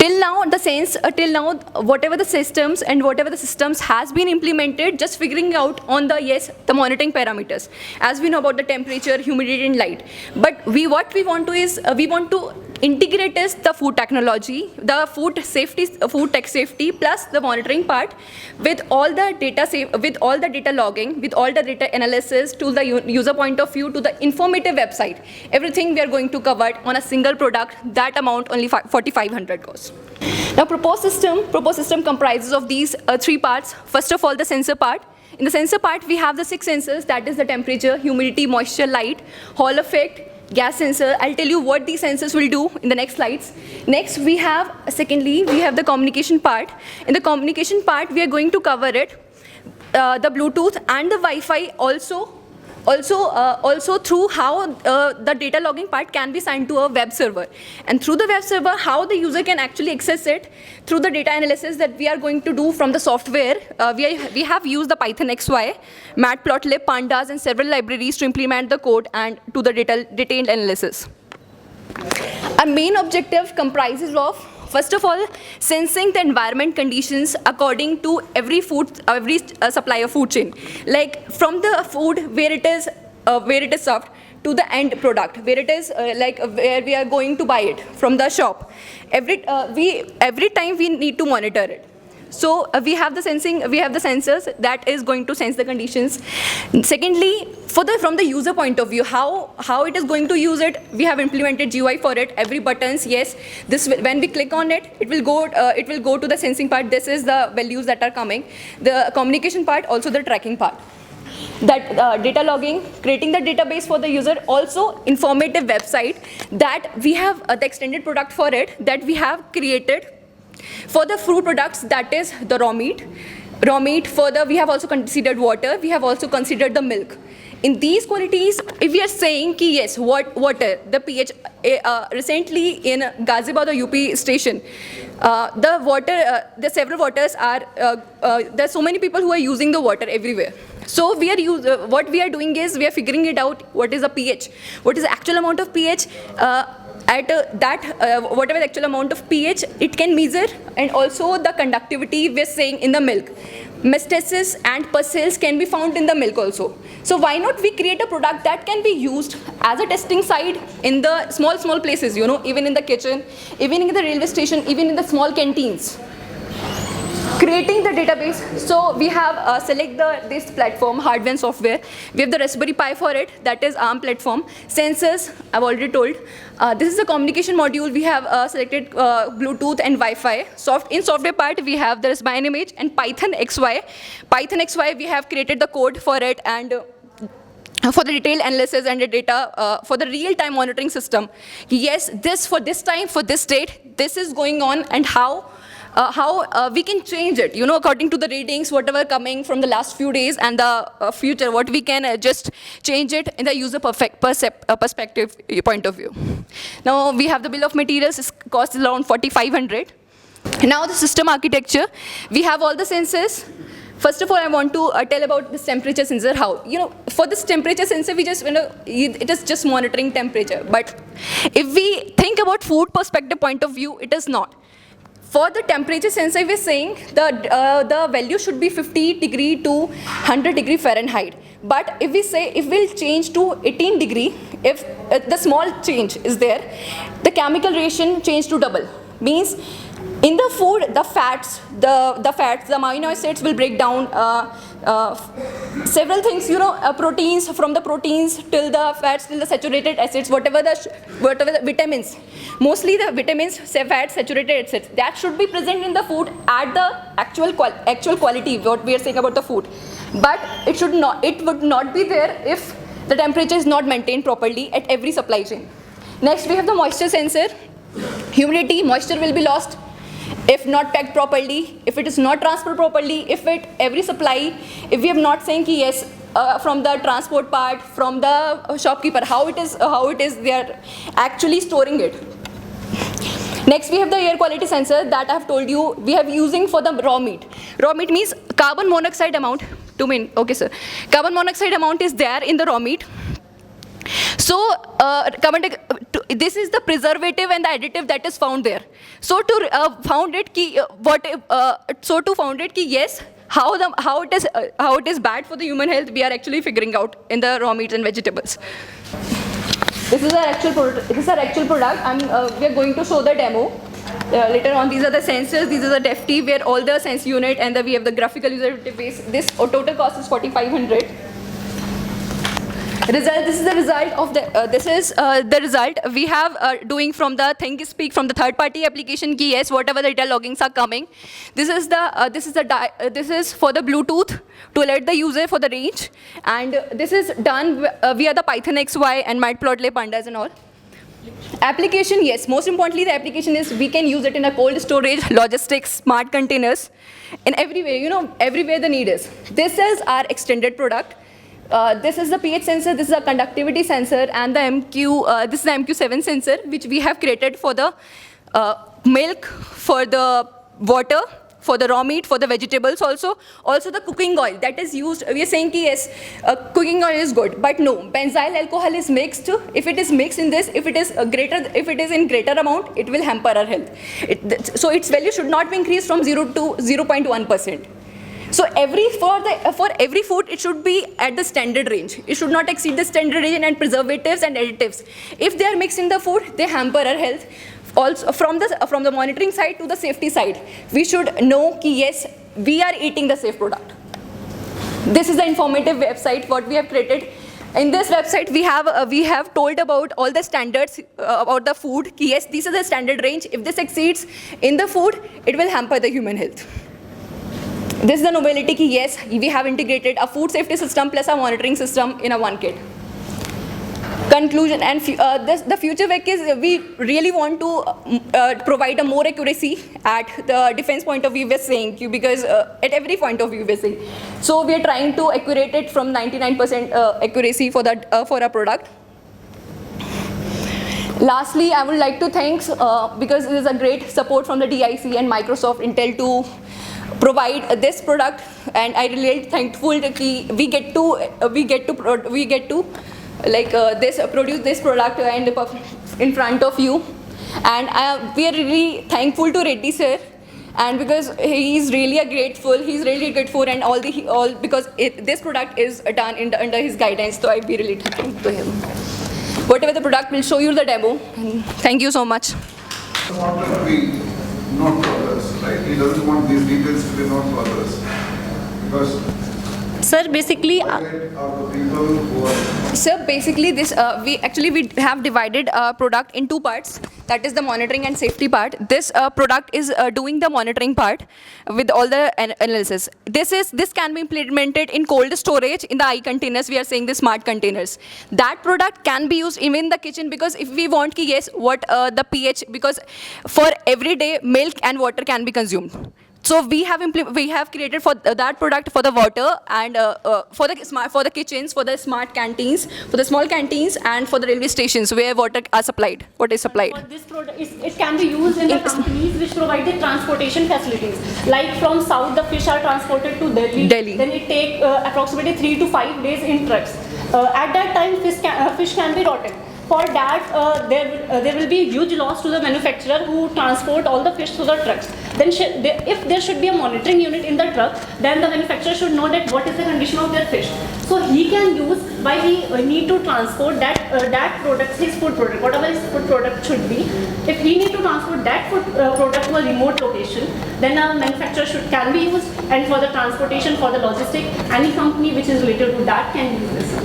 till now, whatever the systems has been implemented, just figuring out on the monitoring parameters, as we know about the temperature, humidity, and light. But what we want to is we want to integrate is the food technology, the food tech safety, plus the monitoring part with all the data logging, with all the data analysis to the user point of view, to the informative website. Everything we are going to cover on a single product. That amount only 4,500 cost. Now, proposed system comprises of these three parts. First of all, the sensor part. In the sensor part, we have the 6 sensors, that is the temperature, humidity, moisture, light, Hall effect, gas sensor. I'll tell you what these sensors will do in the next slides. Next, secondly, we have the communication part. In the communication part, we are going to cover it, the Bluetooth and the Wi-Fi also through how the data logging part can be sent to a web server. And through the web server, how the user can actually access it through the data analysis that we are going to do from the software. We have used the Python XY, Matplotlib, Pandas, and several libraries to implement the code and to the detailed analysis. Our main objective comprises of, first of all, sensing the environment conditions according to every supplier food chain. Like from the food where it is served to the end product, where it is where we are going to buy it from the shop. Every time we need to monitor it. So we have the sensors that is going to sense the conditions. Secondly, from the user point of view, how it is going to use it, we have implemented GUI for it. Every buttons, yes, when we click on it, it will go to the sensing part. This is the values that are coming. The communication part, also the tracking part. That data logging, creating the database for the user, also informative website that we have the extended product for it that we have created. For the fruit products, that is the raw meat. Further, we have also considered water. We have also considered the milk. In these qualities, if we are saying ki yes, water, the pH, recently in Ghaziabad or UP station, the several waters are, there are so many people who are using the water everywhere. So what we are doing is we are figuring it out, what is the pH, what is the actual amount of pH, whatever the actual amount of pH it can measure, and also the conductivity we are saying in the milk. Metastasis and pus cells can be found in the milk also. So why not we create a product that can be used as a testing site in the small places, even in the kitchen, even in the railway station, even in the small canteens. Creating the database, so we have this platform, hardware and software. We have the Raspberry Pi for it, that is ARM platform. Sensors, I've already told. This is the communication module. We have selected Bluetooth and Wi-Fi. In software part, we have the Raspbian image and Python XY. Python XY, we have created the code for it, and for the detailed analysis and the data, for the real-time monitoring system. Yes, for this time, for this date, this is going on, and how we can change it, according to the readings, whatever coming from the last few days and the future, what we can just change it in the user perspective point of view. Now, we have the bill of materials, it costs around 4,500. Now, the system architecture, we have all the sensors. First of all, I want to tell about this temperature sensor. How? For this temperature sensor, we just, it is just monitoring temperature. But if we think about food perspective point of view, it is not. For the temperature sensor, we're saying the value should be 50 degree to 100 degree Fahrenheit. But if we'll change to 18 degree, if the small change is there, the chemical reaction change to double. Means in the food, the fats, the amino acids will break down several things, proteins, from the proteins till the fats, till the saturated acids, whatever the vitamins. Mostly the vitamins, fats, saturated acids, that should be present in the food at the actual quality, what we are saying about the food. But it would not be there if the temperature is not maintained properly at every supply chain. Next, we have the moisture sensor. Humidity, moisture will be lost if not packed properly, if it is not transferred properly, if every supply, if we are not saying ki yes, from the transport part, from the shopkeeper, how it is they are actually storing it. Next, we have the air quality sensor that I have told you we are using for the raw meat. Raw meat means carbon monoxide amount. Carbon monoxide amount is there in the raw meat. So this is the preservative and the additive that is found there. So to found it ki yes, how it is bad for the human health, we are actually figuring out in the raw meats and vegetables. This is our actual product. We are going to show the demo. Later on, these are the sensors. These are the DEFT, where all the sense unit and we have the graphical user interface. This total cost is 4,500. This is the result of the result we have doing from the ThinkSpeak, from the third-party application ki yes, whatever the data loggings are coming. This is for the Bluetooth to alert the user for the range, and this is done via the Python XY and Matplotlib pandas and all. Application, yes, most importantly the application is we can use it in a cold storage, logistics, smart containers, in every way, everywhere the need is. This is our extended product. This is the pH sensor, this is a conductivity sensor, and this is the MQ7 sensor, which we have created for the milk, for the water, for the raw meat, for the vegetables also. Also the cooking oil that is used, we are saying ki yes, cooking oil is good, but no, benzyl alcohol is mixed. If it is mixed in this, if it is in greater amount, it will hamper our health. So its value should not be increased from 0 to 0.1%. So for every food, it should be at the standard range. It should not exceed the standard range, and preservatives and additives, if they are mixed in the food, they hamper our health. Also from the monitoring side to the safety side, we should know ki yes, we are eating the safe product. This is the informative website what we have created. In this website, we have told about all the standards about the food. Ki yes, these are the standard range. If this exceeds in the food, it will hamper the human health. This is the novelty ki yes, we have integrated a food safety system plus a monitoring system in a one kit. Conclusion, and the future work is we really want to provide a more accuracy at the defense point of view, we're saying, because at every point of view we're saying. So we are trying to accurate it from 99% accuracy for our product. Lastly, I would like to thank, because there is a great support from the DIC and Microsoft, Intel to provide this product, and I really thankful that we get to produce this product and in front of you, and we are really thankful to Reddy sir, and because he's really grateful, and because this product is done under his guidance, so I'll be really thankful to him. Whatever the product, will show you the demo, and thank you so much. Not to others, right? He doesn't want these details to be known to others, because Sir, basically, are the people who are... Sir, basically this we have divided product in two parts. That is the monitoring and safety part. This product is doing the monitoring part with all the analysis. This can be implemented in cold storage in the I containers. We are saying the smart containers. That product can be used even in the kitchen, because if we want ki yes, what the pH, because for every day milk and water can be consumed. So we have created for that product for the water, and for the kitchens, for the smart canteens, for the small canteens, and for the railway stations where water is supplied. For this product, it can be used in the companies which provide the transportation facilities. Like from south, the fish are transported to Delhi. Then it takes approximately 3 to 5 days in trucks. At that time, fish can be rotten. For that, there will be huge loss to the manufacturer who transport all the fish to the trucks. Then if there should be a monitoring unit in the truck, then the manufacturer should know that what is the condition of their fish. So he can use, why he need to transport that product, his food product, whatever his food product should be. If he need to transport that food product to a remote location, then a manufacturer can be used, and for the transportation, for the logistic, any company which is related to that can use this.